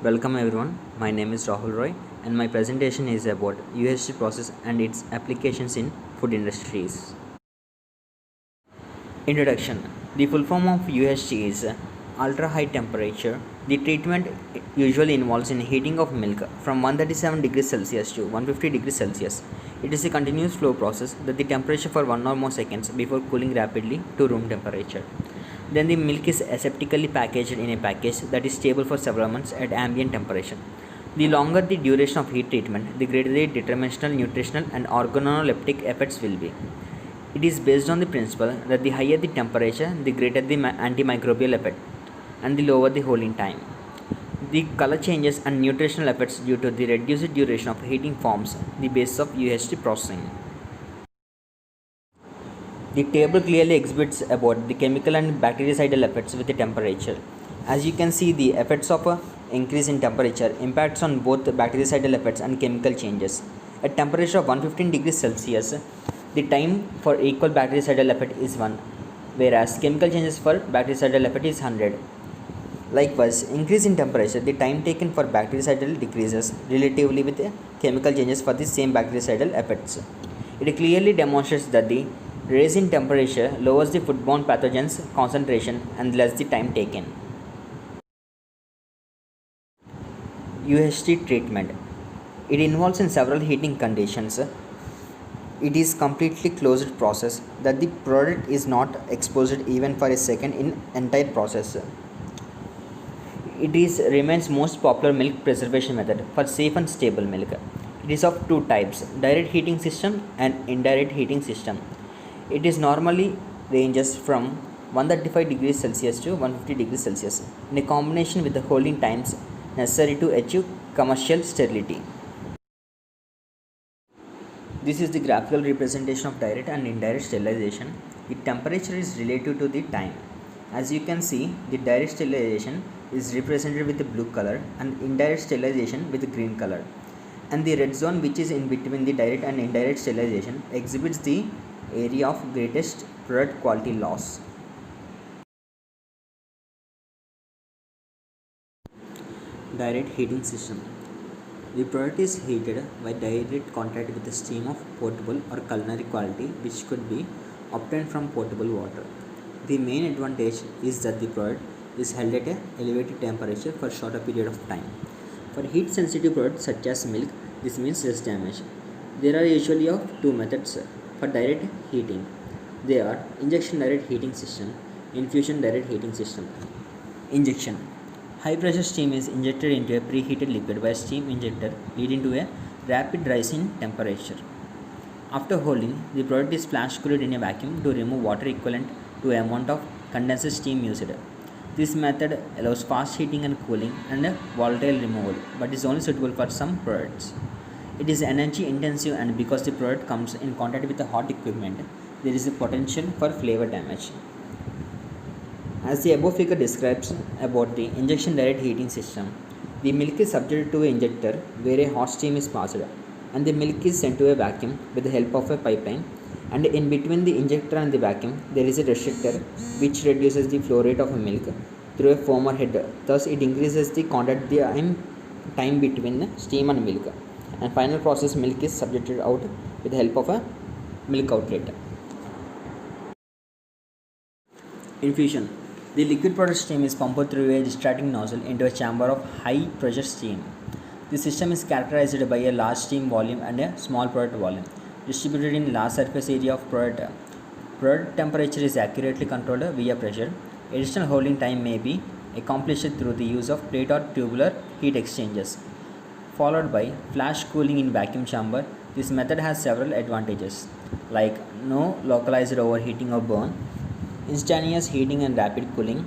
Welcome everyone, my name is Rahul Roy and my presentation is about UHT process and its applications in food industries. Introduction. The full form of UHT is ultra high temperature. The treatment usually involves in heating of milk from 137 degrees Celsius to 150 degrees Celsius. It is a continuous flow process that the temperature for 1 or more seconds before cooling rapidly to room temperature. Then the milk is aseptically packaged in a package that is stable for several months at ambient temperature. The longer the duration of heat treatment, the greater the detrimental, nutritional and organoleptic effects will be. It is based on the principle that the higher the temperature, the greater the antimicrobial effect and the lower the holding time. The color changes and nutritional effects due to the reduced duration of heating forms the basis of UHT processing. The table clearly exhibits about the chemical and bactericidal effects with the temperature. As you can see, the effects of a increase in temperature impacts on both the bactericidal effects and chemical changes. At temperature of 115 degrees Celsius, the time for equal bactericidal effect is 1, whereas chemical changes for bactericidal effect is 100. Likewise, increase in temperature, the time taken for bactericidal decreases relatively with the chemical changes for the same bactericidal effects. It clearly demonstrates that the rise in temperature lowers the foodborne pathogens concentration and less the time taken. UHT treatment. It involves in several heating conditions. It is completely closed process that the product is not exposed even for a second in entire process. It remains most popular milk preservation method for safe and stable milk. It is of two types, direct heating system and indirect heating system. It is normally ranges from 135 degrees Celsius to 150 degrees Celsius in a combination with the holding times necessary to achieve commercial sterility. This is the graphical representation of direct and indirect sterilization. The temperature is relative to the time. As you can see, the direct sterilization is represented with the blue color and indirect sterilization with the green color. And the red zone, which is in between the direct and indirect sterilization, exhibits the area of greatest product quality loss. Direct heating system. The product is heated by direct contact with the steam of potable or culinary quality, which could be obtained from potable water. The main advantage is that the product is held at an elevated temperature for a shorter period of time. For heat sensitive products such as milk, this means less damage. There are usually of two methods for direct heating. They are injection direct heating system, infusion direct heating system. Injection. High pressure steam is injected into a preheated liquid by a steam injector, leading to a rapid rise in temperature. After holding, the product is flash cooled in a vacuum to remove water equivalent to an amount of condensed steam used. This method allows fast heating and cooling and volatile removal, but is only suitable for some products. It is energy intensive, and because the product comes in contact with the hot equipment, there is a potential for flavor damage. As the above figure describes about the injection direct heating system, the milk is subjected to an injector where a hot steam is passed, and the milk is sent to a vacuum with the help of a pipeline, and in between the injector and the vacuum there is a restrictor which reduces the flow rate of milk through a foamer head. Thus it increases the contact time between steam and milk, and final process milk is subjected out with the help of a milk outlet. Infusion. The liquid product stream is pumped through a discharging nozzle into a chamber of high pressure steam. The system is characterized by a large steam volume and a small product volume, distributed in large surface area of product. Product temperature is accurately controlled via pressure. Additional holding time may be accomplished through the use of plate or tubular heat exchangers, followed by flash cooling in vacuum chamber. This method has several advantages like no localized overheating or burn, instantaneous heating and rapid cooling,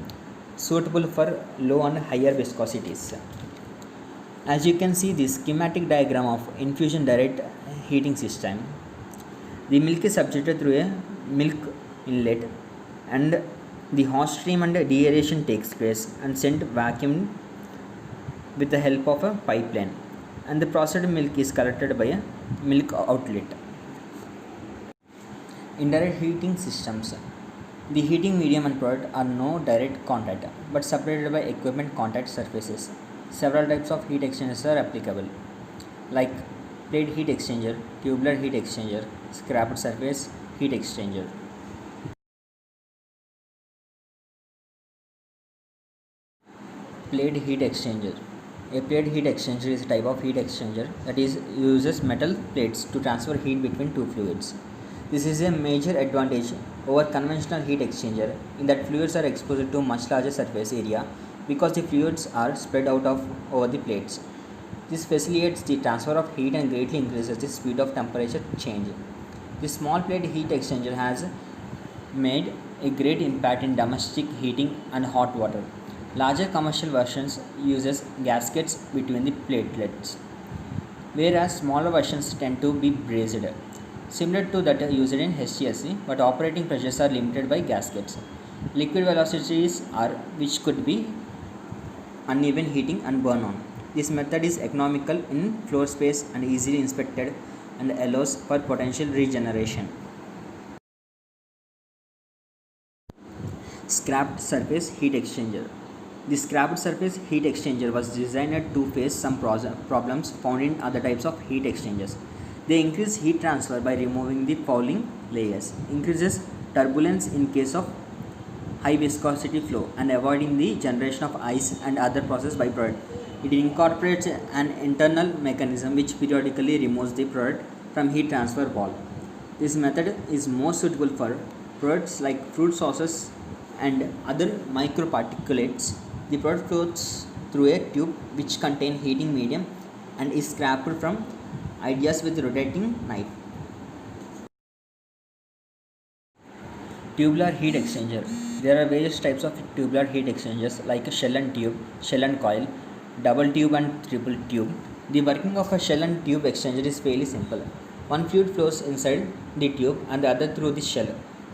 suitable for low and higher viscosities. As you can see the schematic diagram of infusion direct heating system, the milk is subjected through a milk inlet and the hot stream and deaeration takes place and sent vacuum with the help of a pipeline, and the processed milk is collected by a milk outlet. Indirect heating systems. The heating medium and product are no direct contact but separated by equipment contact surfaces. Several types of heat exchangers are applicable, like plate heat exchanger, tubular heat exchanger, scraped surface heat exchanger. Plate heat exchanger. A plate heat exchanger is a type of heat exchanger that uses metal plates to transfer heat between two fluids. This is a major advantage over conventional heat exchanger in that fluids are exposed to much larger surface area because the fluids are spread out over the plates. This facilitates the transfer of heat and greatly increases the speed of temperature change. The small plate heat exchanger has made a great impact in domestic heating and hot water. Larger commercial versions uses gaskets between the platelets, whereas smaller versions tend to be brazed, similar to that used in HTSC, but operating pressures are limited by gaskets. Liquid velocities are which could be uneven heating and burn on. This method is economical in floor space and easily inspected and allows for potential regeneration. Scrapped surface heat exchanger. The scrapped surface heat exchanger was designed to face some problems found in other types of heat exchangers. They increase heat transfer by removing the fouling layers, increases turbulence in case of high viscosity flow, and avoiding the generation of ice and other process byproduct. It incorporates an internal mechanism which periodically removes the product from heat transfer valve. This method is most suitable for products like fruit sauces and other microparticulates. The product flows through a tube which contains heating medium and is scraped from ideas with rotating knife. Tubular heat exchanger. There are various types of tubular heat exchangers like a shell and tube, shell and coil, double tube and triple tube. The working of a shell and tube exchanger is fairly simple. One fluid flows inside the tube and the other through the shell,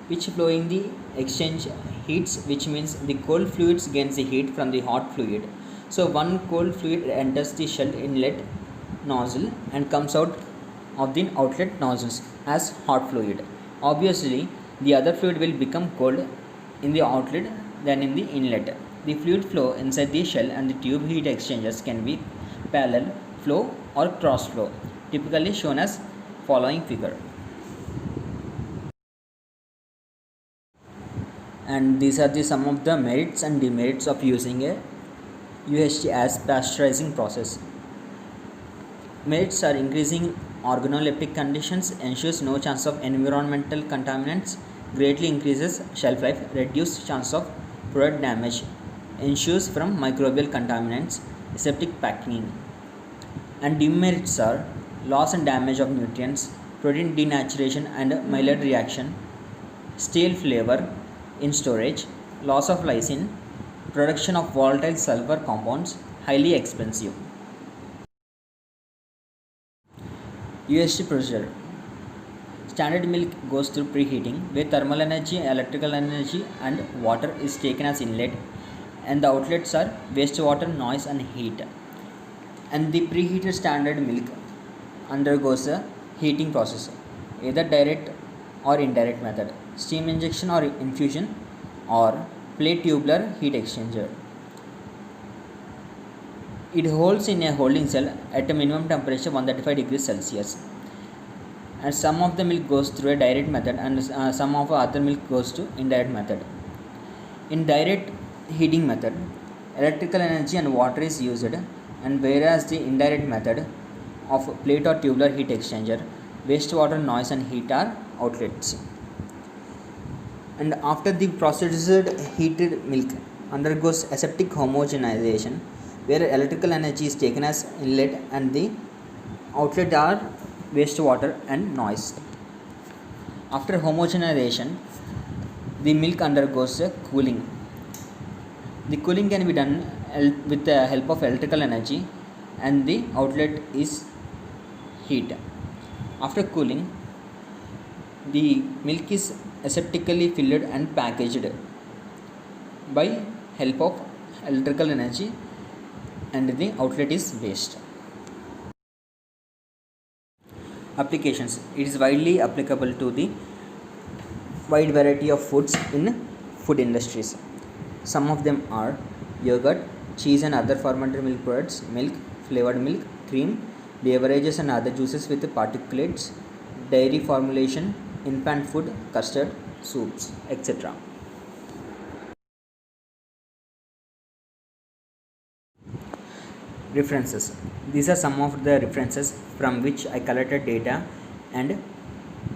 which flowing the exchange heats, which means the cold fluids gains the heat from the hot fluid. So one cold fluid enters the shell inlet nozzle and comes out of the outlet nozzles as hot fluid. Obviously, the other fluid will become cold in the outlet than in the inlet. The fluid flow inside the shell and the tube heat exchangers can be parallel flow or cross flow, typically shown as following figure. And these are some of the merits and demerits of using a UHT as pasteurizing process. Merits are increasing organoleptic conditions, ensures no chance of environmental contaminants, greatly increases shelf life, reduced chance of product damage, ensures from microbial contaminants, aseptic packing. And demerits are loss and damage of nutrients, protein denaturation and Maillard reaction, stale flavor in storage, loss of lysine, production of volatile sulfur compounds, highly expensive. UHT procedure. Standard milk goes through preheating where thermal energy, electrical energy and water is taken as inlet, and the outlets are wastewater, noise and heat. And the preheated standard milk undergoes a heating process, either direct or indirect method, steam injection or infusion, or plate tubular heat exchanger. It holds in a holding cell at a minimum temperature 135 degrees Celsius. And some of the milk goes through a direct method and some of the other milk goes to indirect method. In direct heating method, electrical energy and water is used, and whereas the indirect method of plate or tubular heat exchanger, wastewater, noise and heat are outlets. And after the processed heated milk undergoes aseptic homogenization, where electrical energy is taken as inlet and the outlet are wastewater and noise. After homogenization, the milk undergoes a cooling. The cooling can be done with the help of electrical energy and the outlet is heat. After cooling, the milk is aseptically filled and packaged by help of electrical energy and the outlet is waste. Applications. It is widely applicable to the wide variety of foods in food industries. Some of them are yogurt, cheese and other fermented milk products, milk, flavored milk, cream, beverages and other juices with particulates, dairy formulation, infant food, custard, soups, etc. References. These are some of the references from which I collected data and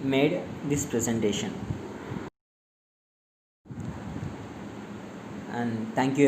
made this presentation. And thank you.